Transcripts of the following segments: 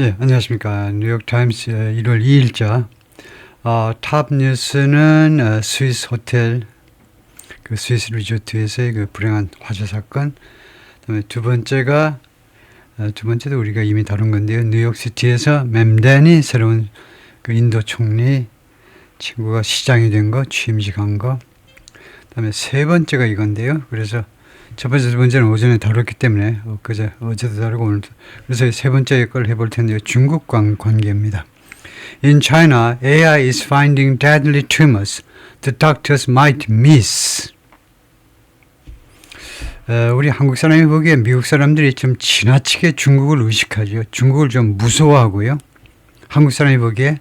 예, 안녕하십니까. 뉴욕타임스 1월 2일자. 탑 뉴스는 스위스 호텔, 그 스위스 리조트에서의 그 불행한 화재 사건. 그다음에 두 번째도 우리가 이미 다룬 건데요. 뉴욕시티에서 맴댄이 새로운 그 인도 총리 친구가 시장이 된 거, 취임식한 거. 그다음에 세 번째가 이건데요. 그래서 첫 번째, 두 번째는 오전에 다뤘기 때문에 어제도 다루고 오늘도. 그래서 세 번째 걸 해볼 텐데요. 중국과 관계입니다. In China, AI is finding deadly tumors the doctors might miss. 우리 한국 사람이 보기에 미국 사람들이 좀 지나치게 중국을 의식하죠. 중국을 좀 무서워하고요. 한국 사람이 보기에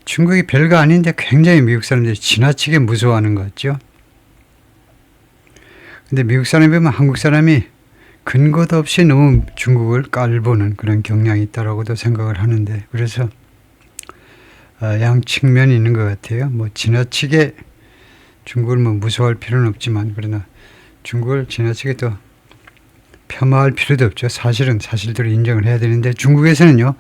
중국이 별거 아닌데 굉장히 미국 사람들이 지나치게 무서워하는 것 같죠. 근데 미국 사람이 보면 한국 사람이 근거도 없이 너무 중국을 깔보는 그런 경향이 있다라고도 생각을 하는데, 그래서 양 측면이 있는 것 같아요. 뭐 지나치게 중국을 뭐 무서워할 필요는 없지만, 그러나 중국을 지나치게 또 폄하할 필요도 없죠. 사실은 사실대로 인정을 해야 되는데, 중국에서는요,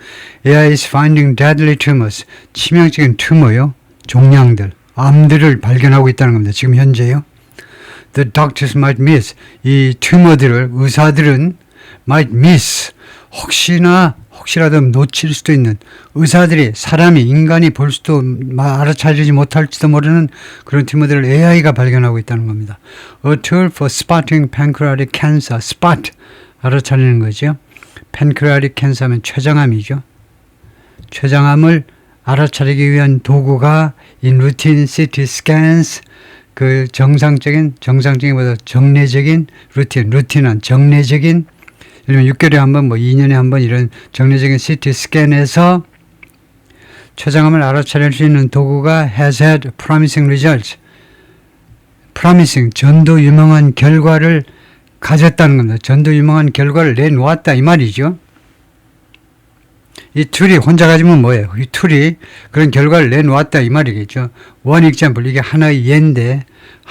AI is finding deadly tumors, 치명적인 튜머요, 종양들, 암들을 발견하고 있다는 겁니다. 지금 현재요. The doctors might miss. 이 튜머들을 의사들은 might miss. 혹시라도 놓칠 수도 있는, 의사들이 인간이 볼 수도 알아차리지 못할지도 모르는 그런 튜머들을 AI가 발견하고 있다는 겁니다. A tool for spotting pancreatic cancer. spot 알아차리는 거죠. pancreatic cancer 하면 췌장암이죠. 췌장암을 알아차리기 위한 도구가 in routine CT scans, 그 정상적인보다 정례적인 루틴한 정례적인, 예를 들면 6개월에 한 번, 2년에 한 번 이런 정례적인 CT 스캔에서 췌장암을 알아차릴 수 있는 도구가 has had promising results. promising, 전도 유망한 결과를 가졌다는 겁니다. 전도 유망한 결과를 내놓았다 이 말이죠. 이 툴이 혼자 가지면 뭐예요? 이 툴이 그런 결과를 내놓았다 이 말이겠죠. One example, 이게 하나의 예인데,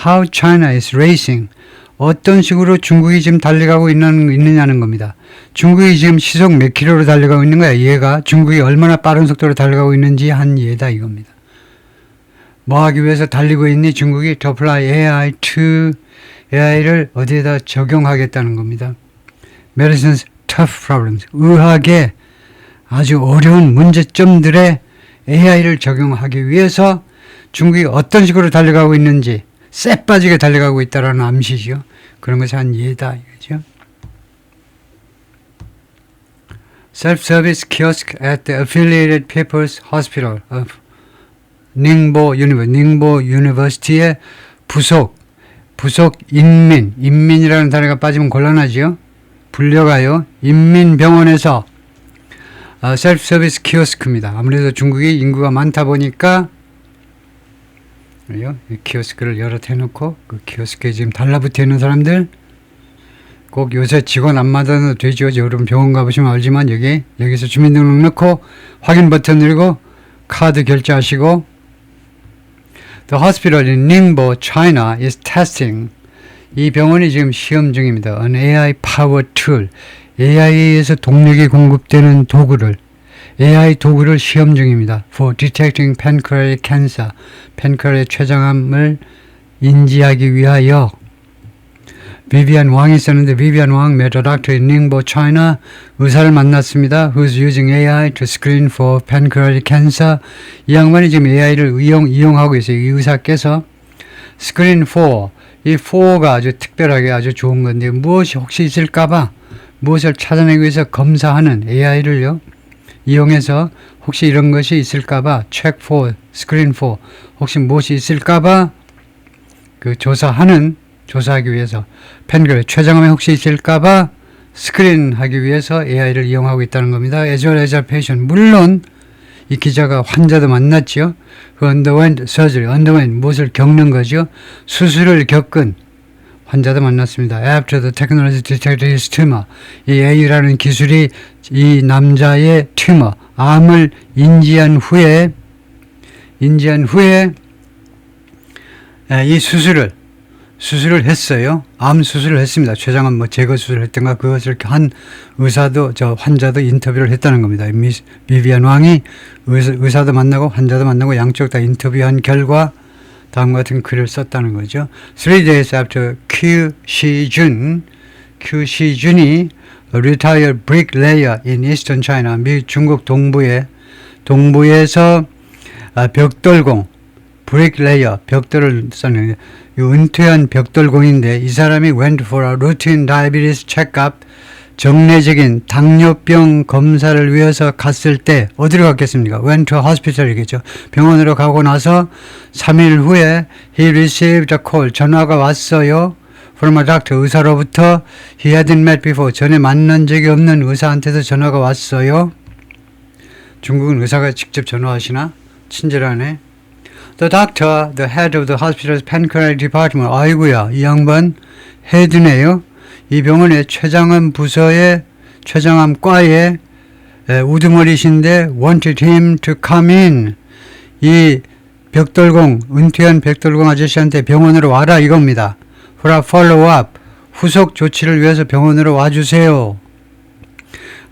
how China is racing, 어떤 식으로 중국이 지금 달려가고 있느냐는 겁니다. 중국이 지금 시속 몇 킬로로 달려가고 있는 거야. 얘가 중국이 얼마나 빠른 속도로 달려가고 있는지 한 예다 이겁니다. 뭐 하기 위해서 달리고 있니? 중국이 to apply AI를 어디에다 적용하겠다는 겁니다. Medicine's tough problems, 의학의 아주 어려운 문제점들에 AI를 적용하기 위해서 중국이 어떤 식으로 달려가고 있는지 쎄 빠지게 달려가고 있다라는 암시죠. 그런 것이 한 예다 이거죠. Self-service kiosk at the affiliated People's Hospital of 닝보 유니버시티의 부속 인민이라는 단어가 빠지면 곤란하죠. 불려가요. 인민병원에서 셀프 서비스 키오스크입니다. 아무래도 중국이 인구가 많다 보니까 키오스크를 여러 해놓고 그 키오스크에 지금 달라붙어 있는 사람들, 꼭 요새 직원 안 받아도 되죠. 여러분 병원 가보시면 알지만 여기서 주민등록 넣고 확인 버튼 누르고 카드 결제하시고, The hospital in Ningbo, China is testing. 이 병원이 지금 시험 중입니다. An AI power tool. AI에 의해서 동력이 공급되는 AI 도구를 시험 중입니다. For detecting pancreatic cancer. 팬크레아틱 췌장암을 인지하기 위하여. 비비안 왕이 있었는데, 비비안 왕 met a doctor in Ningbo, China. 의사를 만났습니다. Who's using AI to screen for pancreatic cancer. 이 양반이 지금 AI를 이용하고 있어요. 이 의사께서 screen for. 이 for가 아주 특별하게 아주 좋은 건데, 무엇이 혹시 있을까봐 무엇을 찾아내기 위해서 검사하는 AI를요 이용해서 혹시 이런 것이 있을까봐 check for, screen for, 혹시 무엇이 있을까봐 그 조사하기 위해서, 팬크레아틱 췌장암에 혹시 있을까봐 스크린하기 위해서 AI를 이용하고 있다는 겁니다. as well as a patient. 물론 이 기자가 환자도 만났죠. who underwent surgery, underwent 무엇을 겪는 거죠. 수술을 겪은 환자도 만났습니다. After the technology detected his tumor. 이 AI라는 기술이 이 남자의 튜머, 암을 인지한 후에 이 수술을 수술을 했어요. 암 수술을 했습니다. 췌장암 뭐 제거 수술을 했던가 그것을 한 의사도 환자도 인터뷰를 했다는 겁니다. 비비안 왕이 의사도 만나고 환자도 만나고 양쪽 다 인터뷰한 결과 다음과 같은 글을 썼다는 거죠. 3 days after Q 시준이 retired bricklayer in eastern China, 중국 동부에서 벽돌공, bricklayer, 벽돌을 쌓는 은퇴한 벽돌공인데 이 사람이 went for a routine diabetes checkup, 정례적인 당뇨병 검사를 위해서 갔을 때 어디로 갔겠습니까? went to hospital이겠죠. 병원으로 가고 나서 3일 후에 he received a call, 전화가 왔어요. from a doctor, 의사로부터 he hadn't met before, 전에 만난 적이 없는 의사한테서 전화가 왔어요. 중국은 의사가 직접 전화하시나? 친절하네. The doctor, the head of the hospital's pancreatic department. 아이고야, 이 양반 헤드네요. 이 병원의 췌장암과의 우두머리신데 wanted him to come in. 이 은퇴한 벽돌공 아저씨한테 병원으로 와라 이겁니다. For a follow-up, 후속 조치를 위해서 병원으로 와주세요.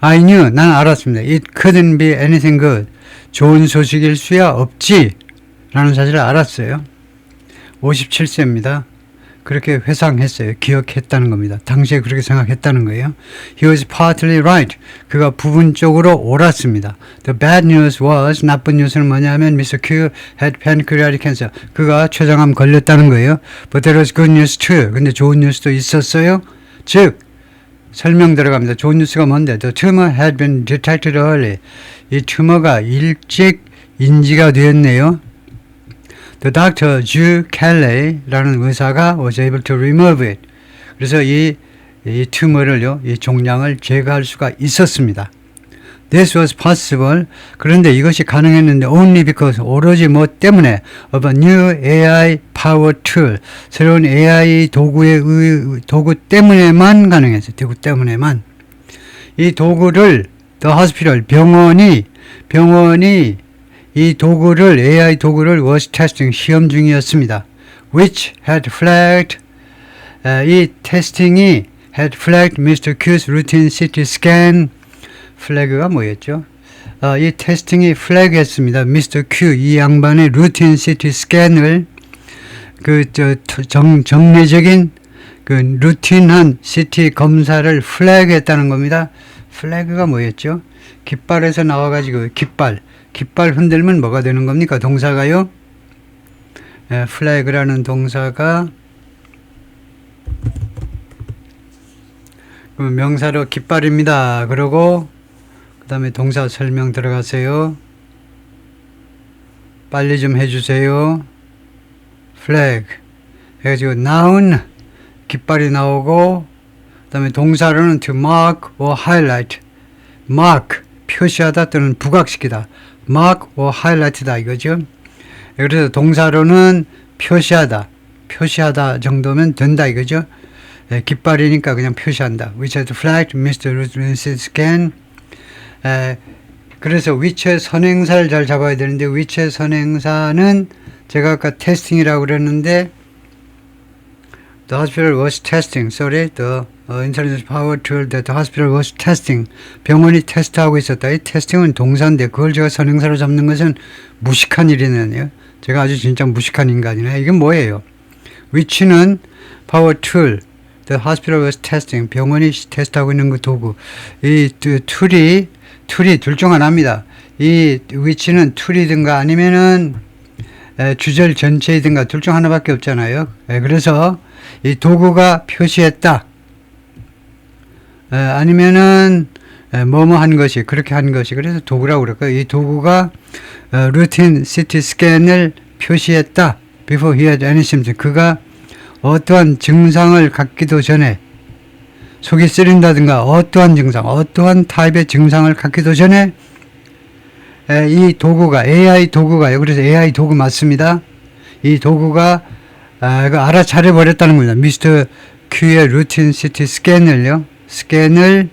I knew, 난 알았습니다. It couldn't be anything good. 좋은 소식일 수야 없지 라는 사실을 알았어요. 57세입니다. 그렇게 회상했어요. 기억했다는 겁니다. 당시에 그렇게 생각했다는 거예요. He was partly right. 그가 부분적으로 옳았습니다. The bad news was, 나쁜 뉴스는 뭐냐면 Mr. Q had pancreatic cancer. 그가 췌장암 걸렸다는 거예요. But there was good news too. 근데 좋은 뉴스도 있었어요. 즉 설명 들어갑니다. 좋은 뉴스가 뭔데? The tumor had been detected early. 이 튜머가 일찍 인지가 되었네요. The doctor, Zhu Kelly라는 의사가 was able to remove it. 그래서 이 튜머를요, 이 종양을 제거할 수가 있었습니다. This was possible. 그런데 이것이 가능했는데 only because, 오로지 뭐 때문에 of a new AI power tool. 새로운 AI 도구 때문에만 가능했어요. 도구 때문에만. 이 도구를 the hospital, 병원이 이 도구를, AI 도구를 was testing, 시험 중이었습니다. Which had flagged, 이 테스팅이 had flagged Mr. Q's routine CT scan. 플래그가 뭐였죠? 이 테스팅이 플래그했습니다. Mr. Q, 이 양반의 routine CT scan을 정례적인 루틴한 CT 검사를 플래그했다는 겁니다. 플래그가 뭐였죠? 깃발에서 나와가지고 깃발 흔들면 뭐가 되는 겁니까? 동사가요? 플래그라는 동사가 명사로 깃발입니다. 그리고 그 다음에 동사 설명 들어가세요. 빨리 좀 해주세요. flag 해가지고 noun 깃발이 나오고 그 다음에 동사로는 to mark or highlight. mark 표시하다 또는 부각시키다. mark or highlight다 이거죠. 그래서 동사로는 표시하다 정도면 된다 이거죠. 깃발이니까 그냥 표시한다. which had flagged Mr. Ruth's scan. 그래서 which의 선행사를 잘 잡아야 되는데 which의 선행사는 제가 아까 테스팅이라고 그랬는데 the hospital was testing. sorry, the intelligence power tool that the hospital was testing. 병원이 테스트하고 있었다. 이 테스팅은 동사인데 그걸 제가 선행사로 잡는 것은 무식한 일이네요. 제가 아주 진짜 무식한 인간이네. 이게 뭐예요? which는 power tool, the hospital was testing. 병원이 테스트하고 있는 그 도구. 이 툴이 둘 중 하나입니다. 이 which는 툴이든가 아니면은 주절 전체이든가 둘 중 하나밖에 없잖아요. 그래서 이 도구가 표시했다. 아니면은 뭐뭐 한 것이, 그렇게 한 것이. 그래서 도구라고 그럴까요? 이 도구가 루틴 CT 스캔을 표시했다. Before he had any symptoms. 그가 어떠한 증상을 갖기도 전에, 속이 쓰린다든가 어떠한 증상, 어떠한 타입의 증상을 갖기도 전에 이 도구가, AI 도구가요. 그래서 AI 도구 맞습니다. 이 도구가 알아차려 버렸다는 겁니다. 미스터 Q의 루틴 CT 스캔을요. 스캔을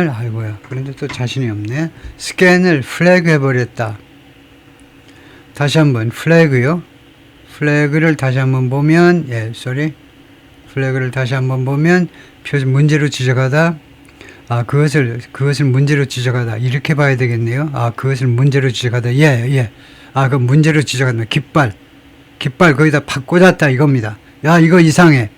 아이고야. 그런데 또 자신이 없네. 스캔을 플래그 해버렸다. 다시 한번 플래그요. 플래그를 다시 한번 보면, 플래그를 다시 한번 보면, 문제로 지적하다. 그것을 문제로 지적하다. 이렇게 봐야 되겠네요. 그것을 문제로 지적하다. 그 문제로 지적하다. 깃발 거기다 팍 꽂았다. 이겁니다. 야, 이거 이상해.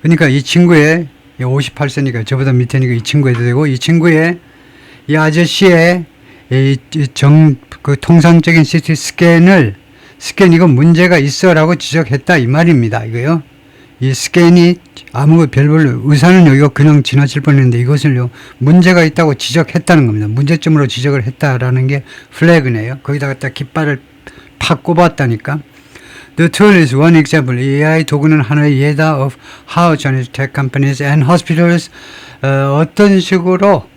그러니까 이 친구의, 58세니까 저보다 밑에니까 이 친구에도 되고, 이 친구의, 이 아저씨의, 그 통상적인 CT 스캔 이거 문제가 있어라고 지적했다. 이 말입니다. 이거요. 이 스캔이 별로 의사는 여기가 그냥 지나칠 뻔했는데 이것을요 문제가 있다고 지적했다는 겁니다. 문제점으로 지적을 했다라는 게 플래그네요. 거기다 갖다 깃발을 팍 꼽았다니까. The tool is one example. AI 도구는 하나의 예다 of how Chinese tech companies and hospitals 어떤 식으로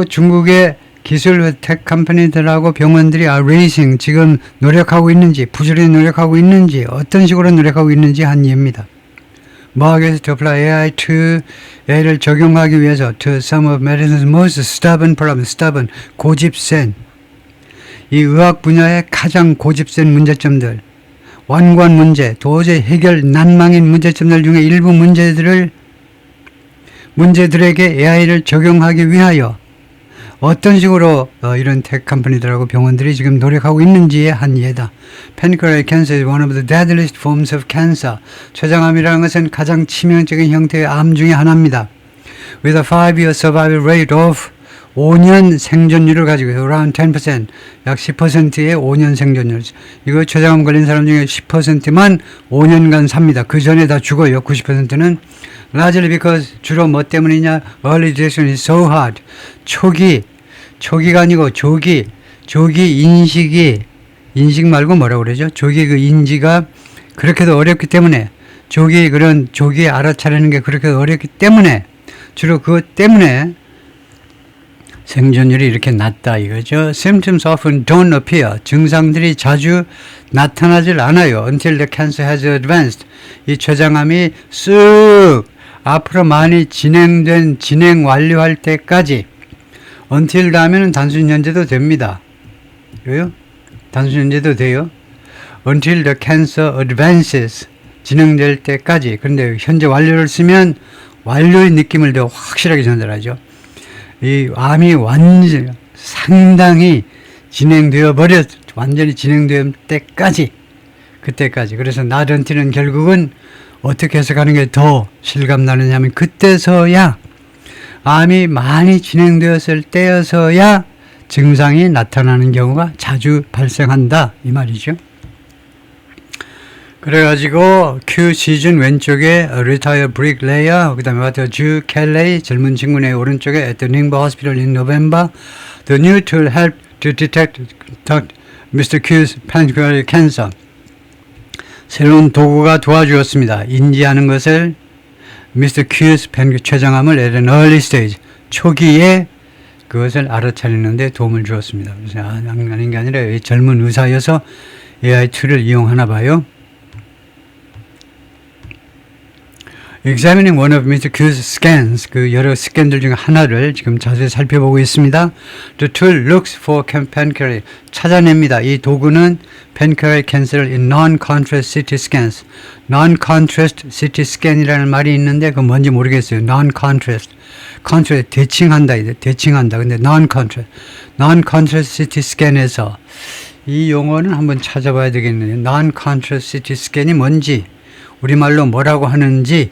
중국의 기술 텍 컴퍼니들하고 병원들이 racing 지금 노력하고 있는지, 부지런히 노력하고 있는지, 어떤 식으로 노력하고 있는지 한 예입니다. 뭐하기 위해서 to apply AI를 적용하기 위해서 to some of medicine's most stubborn problems, stubborn, 고집센, 이 의학 분야의 가장 고집센 문제점들, 완고한 문제, 도저히 해결 난망인 문제점들 중에 일부 문제들에게 AI를 적용하기 위하여 어떤 식으로 이런 텍 컴퍼니들하고 병원들이 지금 노력하고 있는지의 한 예다. Pancreatic cancer is one of the deadliest forms of cancer. 췌장암이라는 것은 가장 치명적인 형태의 암 중에 하나입니다. With a 5-year survival rate of 5년 생존율을 가지고 있어요. Around 10%, 약 10%의 5년 생존율. 이거 췌장암 걸린 사람 중에 10%만 5년간 삽니다. 그 전에 다 죽어요. 90%는. Largely because 주로 뭐 때문이냐? Early detection is so hard. 초기가 아니고 조기 인식 말고 뭐라고 그러죠? 조기 그 인지가 그렇게도 어렵기 때문에 조기 알아차리는 게 그렇게 어렵기 때문에 주로 그것 때문에 생존율이 이렇게 낮다 이거죠. Symptoms often don't appear. 증상들이 자주 나타나질 않아요. Until the cancer has advanced. 이 췌장암이 쑥 앞으로 많이 진행 완료할 때까지. Until 다음에는 단순 현재도 됩니다. 왜요? 단순 현재도 돼요. Until the cancer advances. 진행될 때까지. 그런데 현재 완료를 쓰면 완료의 느낌을 더 확실하게 전달하죠. 이 암이 상당히 완전히 진행될 때까지, 그때까지. 그래서 not until은 결국은 어떻게 해석하는 게 더 실감나느냐면 그때서야 암이 많이 진행되었을 때여서야 증상이 나타나는 경우가 자주 발생한다 이 말이죠. 그래가지고 Q 시즌 왼쪽에 Retire Bricklayer, 그 다음에 와터 Ju Kelly 젊은 친구네 오른쪽에 at the Ningbo Hospital in November. The new tool helped to detect Mr. Q's pancreatic cancer. 새로운 도구가 도와주었습니다. 인지하는 것을 Mr. Q's 췌장암을 at an early stage, 초기에 그것을 알아차리는데 도움을 주었습니다. 그래서 아닌 게 아니라 젊은 의사여서 AI 툴을 이용하나 봐요. Examining one of Mr. Q's scans, 그 여러 스캔들 중에 하나를 지금 자세히 살펴보고 있습니다. The tool looks for pancreatic, 찾아냅니다. 이 도구는 pancreatic cancer를 in non-contrast CT scans. non-contrast CT scan이라는 말이 있는데 그건 뭔지 모르겠어요. non-contrast, contrast 대칭한다. 근데 non-contrast CT scan에서 이 용어는 한번 찾아봐야 되겠네요. non-contrast CT scan이 뭔지, 우리말로 뭐라고 하는지.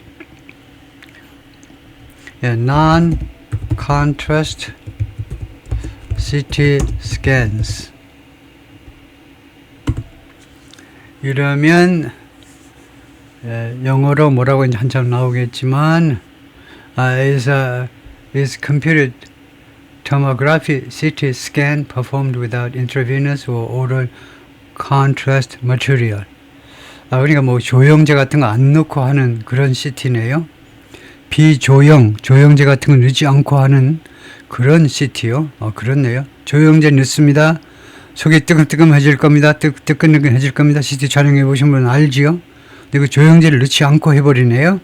non-contrast CT scans. 이러면 영어로 뭐라고 이제 한참 나오겠지만 is computed tomography CT scan performed without intravenous or oral contrast material. 그러니까 뭐 조영제 같은 거 안 넣고 하는 그런 CT네요. 조영제 같은 거 넣지 않고 하는 그런 CT요. 그렇네요. 조영제 넣습니다. 속이 뜨끔뜨끔해질 겁니다. 뜨끈뜨끈해질 겁니다. CT 촬영해 보신 분은 알지요? 근데 그 조영제를 넣지 않고 해버리네요.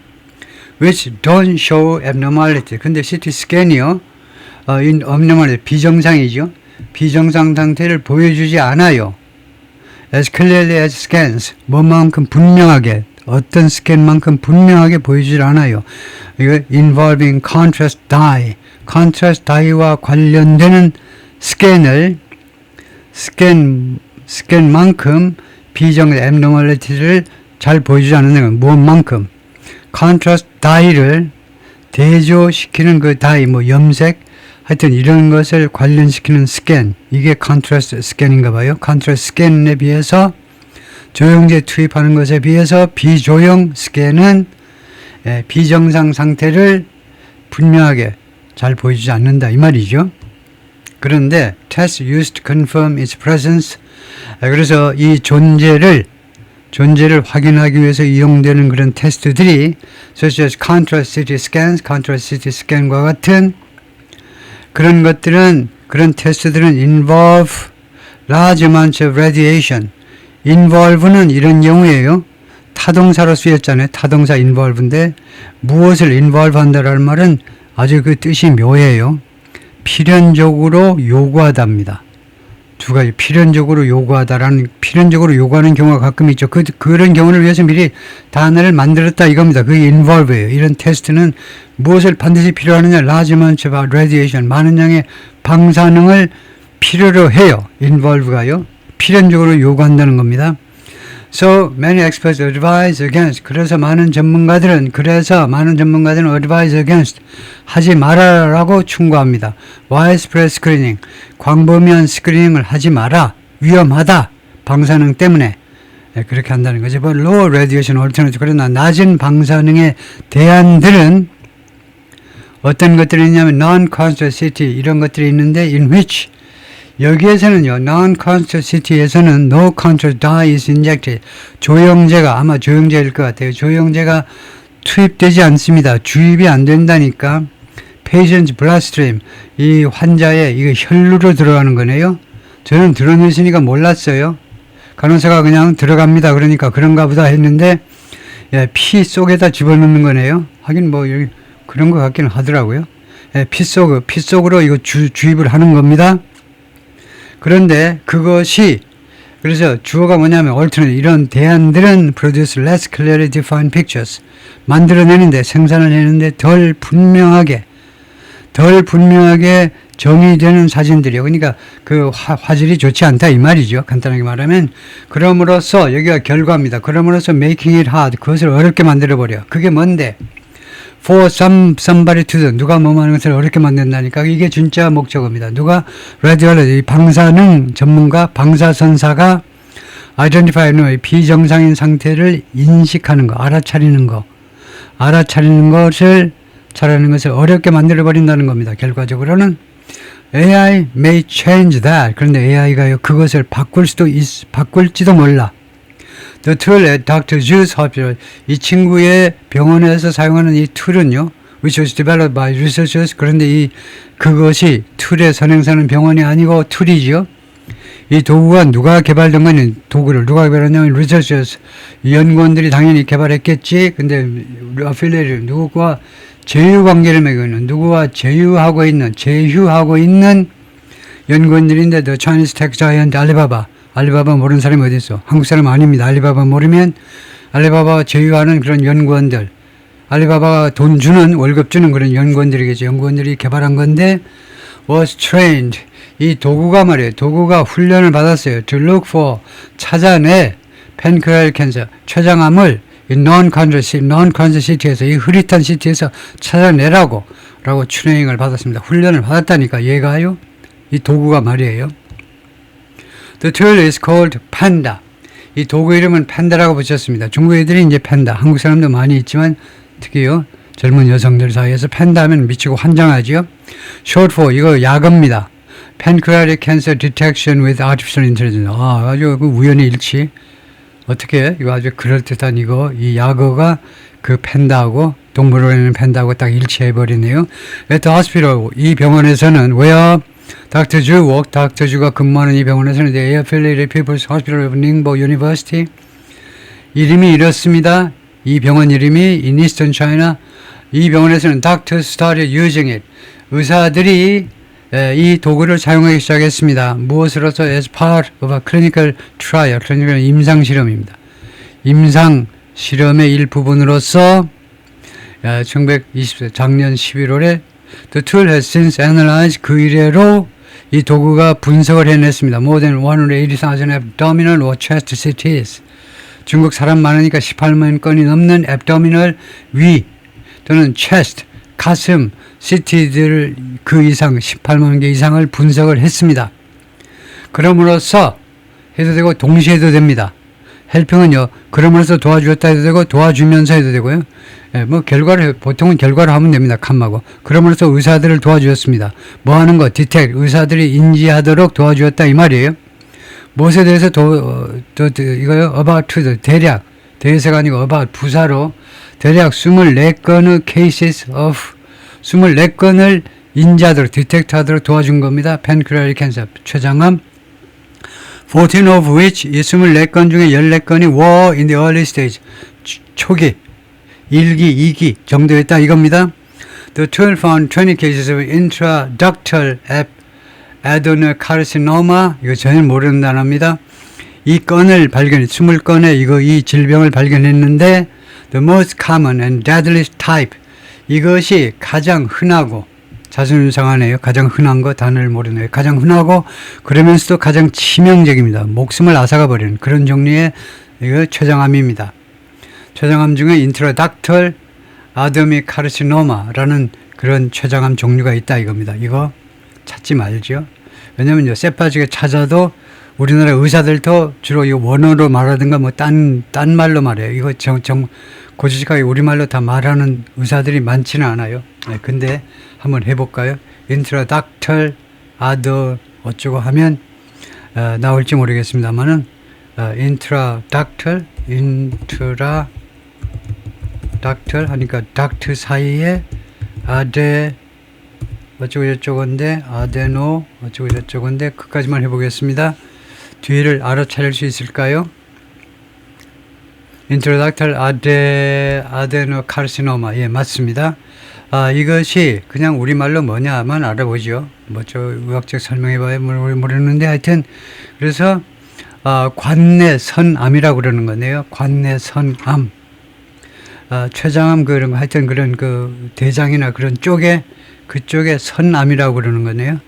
Which don't show abnormality. 근데 CT 스캔이요. abnormality, 비정상이죠. 비정상 상태를 보여주지 않아요. as clearly as scans. 뭐만큼 분명하게, 어떤 스캔만큼 분명하게 보이질 않아요. 이거 involving contrast dye. contrast dye와 관련되는 스캔만큼 비정상 abnormality를 잘 보이지 않는 건 무엇만큼 contrast dye를 대조시키는 그 dye, 뭐 염색, 하여튼 이런 것을 관련시키는 스캔, 이게 contrast 스캔인가 봐요. contrast 스캔에 비해서 조형제 투입하는 것에 비해서 비조형 스캔은 비정상 상태를 분명하게 잘 보이지 않는다 이 말이죠. 그런데 test used to confirm its presence, 그래서 이 존재를 확인하기 위해서 이용되는 그런 테스트들이 such as contrast CT scans, contrast CT 스캔과 같은 그런 것들은, 그런 테스트들은 involve large amounts of radiation. involve는 이런 경우에요. 타동사로 쓰였잖아요. 타동사 involve인데 무엇을 involve 한다라는 말은 아주 그 뜻이 묘해요. 필연적으로 요구하답니다. 두 가지, 필연적으로 요구하다라는, 필연적으로 요구하는 경우가 가끔 있죠. 그런 경우를 위해서 미리 단어를 만들었다 이겁니다. 그게 involve예요. 이런 테스트는 무엇을 반드시 필요하느냐, large amounts of radiation, 많은 양의 방사능을 필요로 해요. involve가요. 필연적으로 요구한다는 겁니다. So many experts advise against. 그래서 많은 전문가들은 advise against, 하지 말아라고 충고합니다. widespread screening, 광범위한 스크리닝을 하지 마라, 위험하다, 방사능 때문에. 그렇게 한다는 거죠. But low radiation alternative, 그러나 낮은 방사능의 대안들은 어떤 것들이 있냐면 non-contrast CT 이런 것들이 있는데 in which, 여기에서는요, non-contrast CT에서는 no contrast dye is injected. 조형제가, 아마 조형제일 것 같아요. 조형제가 투입되지 않습니다. 주입이 안 된다니까. patient bloodstream, 이 환자의 이거 혈루로 들어가는 거네요. 저는 들어놓으시니까 몰랐어요. 간호사가 그냥 들어갑니다. 그러니까 그런가 보다 했는데, 피 속에다 집어넣는 거네요. 하긴 뭐 여기 그런 것 같기는 하더라고요. 피 속으로 이거 주입을 하는 겁니다. 그런데 그것이, 그래서 주어가 뭐냐면 alternate, 이런 대안들은 produce less clearly defined pictures, 만들어내는데, 생산을 내는데 덜 분명하게 정의되는 사진들이요. 그러니까 그 화질이 좋지 않다 이 말이죠. 간단하게 말하면. 그럼으로써, 여기가 결과입니다. 그럼으로써 making it hard, 그것을 어렵게 만들어버려. 그게 뭔데? For somebody to do, 누가 뭐뭐 하는 것을 어렵게 만든다니까. 이게 진짜 목적어입니다. 누가 radiologist, 방사능 전문가, 방사선사가 identify 비정상인 상태를 인식하는 거, 알아차리는 것을 어렵게 만들어버린다는 겁니다. 결과적으로는 AI may change that. 그런데 AI가요, 그것을 바꿀지도 몰라. The tool at Dr. Zhu's hospital, 이 친구의 병원에서 사용하는 이 툴은요, which was developed by researchers, 그런데 그것이 툴의 선행사는 병원이 아니고 툴이죠. 이 도구가 누가 개발된 거니, 도구를 누가 개발했냐면 researchers, 연구원들이 당연히 개발했겠지. 근데 affiliated, 누구와 제휴관계를 맺고 있는, 누구와 제휴하고 있는 연구원들인데, the Chinese tech giant 알리바바 모르는 사람이 어디 있어? 한국 사람 아닙니다. 알리바바 모르면, 알리바바와 제휴하는 그런 연구원들, 알리바바가 돈 주는, 월급 주는 그런 연구원들이겠죠. 연구원들이 개발한 건데, was trained, 이 도구가 말이에요. 도구가 훈련을 받았어요. to look for, 찾아내, pancreatic cancer, 췌장암을 non-contrast CT에서, 이 흐릿한 CT에서 찾아내라고 트레이닝을 받았습니다. 훈련을 받았다니까, 얘가요. 이 도구가 말이에요. The tool is called Panda. 이 도구 이름은 팬다라고 붙였습니다. 중국 애들이 이제 팬다, 한국 사람도 많이 있지만 특히요, 젊은 여성들 사이에서 팬다 하면 미치고 환장하죠. Short for, 이거 약어입니다. Pancreatic Cancer Detection with Artificial Intelligence. 아주 그 우연의 일치. 어떻게, 이거 아주 그럴듯한 이 약어가 그 팬다하고, 동물원에는 팬다하고 딱 일치해버리네요. At the hospital, 이 병원에서는, where Dr. Zhu worked, Dr. Zhu가 근무하는 이 병원에서는 The Affiliated People's Hospital of Ningbo University, 이름이 이렇습니다. 이 병원 이름이 in Eastern China. 이 병원에서는 doctors started using it. 의사들이 이 도구를 사용하기 시작했습니다. 무엇으로서? as part of a clinical trial, 그러니까 임상 실험입니다. 임상 실험의 일부분으로서 1920 작년 11월에 the tool has since analyzed, 그 이래로 이 도구가 분석을 해냈습니다. More than 180,000 abdominal or chest CTs. 중국 사람 많으니까 18만 건이 넘는 abdominal 위 또는 chest 가슴 CT들을 그 이상 18만 개 이상을 분석을 했습니다. 그럼으로써 해도 되고 동시에 해도 됩니다. 헬핑은요, 그럼으로써 도와주었다 해도 되고 도와주면서 해도 되고요. 뭐 결과를 보통은 결과를 하면 됩니다. 칸하고 그럼으로써 의사들을 도와주었습니다. 뭐 하는 거? 디텍 의사들이 인지하도록 도와주었다 이 말이에요. 무엇에 대해서 이거요? about to 대략 대세가 아니고 about 부사로 대략 24건의 cases of 24건을 인지하도록 디텍트하도록 도와준 겁니다. pancreatic cancer 췌장암 14 of which 이 24건 중에 14건이 were in the early stage 초기 1기, 2기 정도였다 이겁니다. The tool found 20 cases of intraductal adenocarcinoma 이거 전혀 모르는 단어입니다. 이 건을 발견해 20건의 이 질병을 발견했는데 the most common and deadliest type 이것이 가장 흔하고 자존상하네요. 가장 흔한 거 단어를 모르네요. 가장 흔하고 그러면서도 가장 치명적입니다. 목숨을 앗아가 버리는 그런 종류의 이거 췌장암입니다. 췌장암 중에 인트라닥털 아데노카르시노마라는 그런 췌장암 종류가 있다 이겁니다. 이거 찾지 말죠. 왜냐면요, 쎄빠지게 찾아도 우리나라 의사들도 주로 이 원어로 말하든가 뭐 딴 말로 말해요. 이거 고지식하게 우리말로 다 말하는 의사들이 많지는 않아요. 네, 근데 한번 해볼까요? 인트라닥털 아더 어쩌고 하면 나올지 모르겠습니다만은 인트라닥털 하니까 닥트 사이에 어쩌고 저쩌고인데 아데노 어쩌고 저쩌고인데 그까지만 해보겠습니다. 뒤를 알아차릴 수 있을까요? 인트로닥탈 아데노카르시노마 예 맞습니다. 이것이 그냥 우리말로 뭐냐만 알아보죠. 뭐 저 의학적 설명해봐야 모르는데 하여튼 그래서 관내선암이라고 그러는 거네요. 관내선암 췌장암 그런 거 하여튼 그런 그 대장이나 그런 쪽에 그쪽에 선암이라고 그러는 거네요.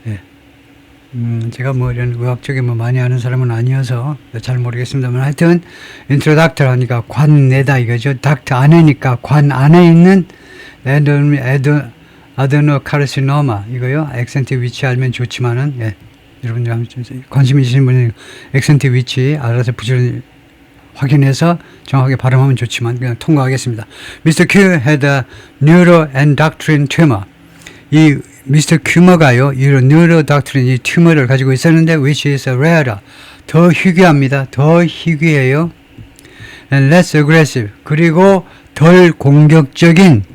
예. 제가 뭐 이런 의학적인 뭐 많이 아는 사람은 아니어서 잘 모르겠습니다만 하여튼 인트로닥터 하니까 관내다 이거죠. 닥터 안에니까 관 안에 있는 아데노카르시노마 이거요. 액센트 위치 알면 좋지만은 예. 여러분들 관심 있으신 분이 액센트 위치 알아서 부지런히 확인해서 정확하게 발음하면 좋지만 그냥 통과하겠습니다. Mr. Q had a neuroendocrine tumor. 이 미스터 큐머가요, 이 neuroendocrine 이 튜머를 가지고 있었는데 which is rarer. 더 희귀합니다. 더 희귀해요. And less aggressive. 그리고 덜 공격적인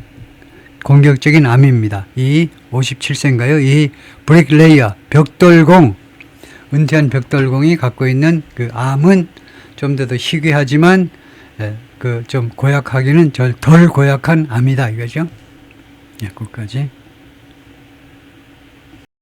암입니다. 이 57세인가요? 이 브릭레이어 벽돌공 은퇴한 벽돌공이 갖고 있는 그 암은 좀 더 희귀하지만 그 좀 고약하기는 덜 고약한 암이다 이거죠. 예, 끝까지.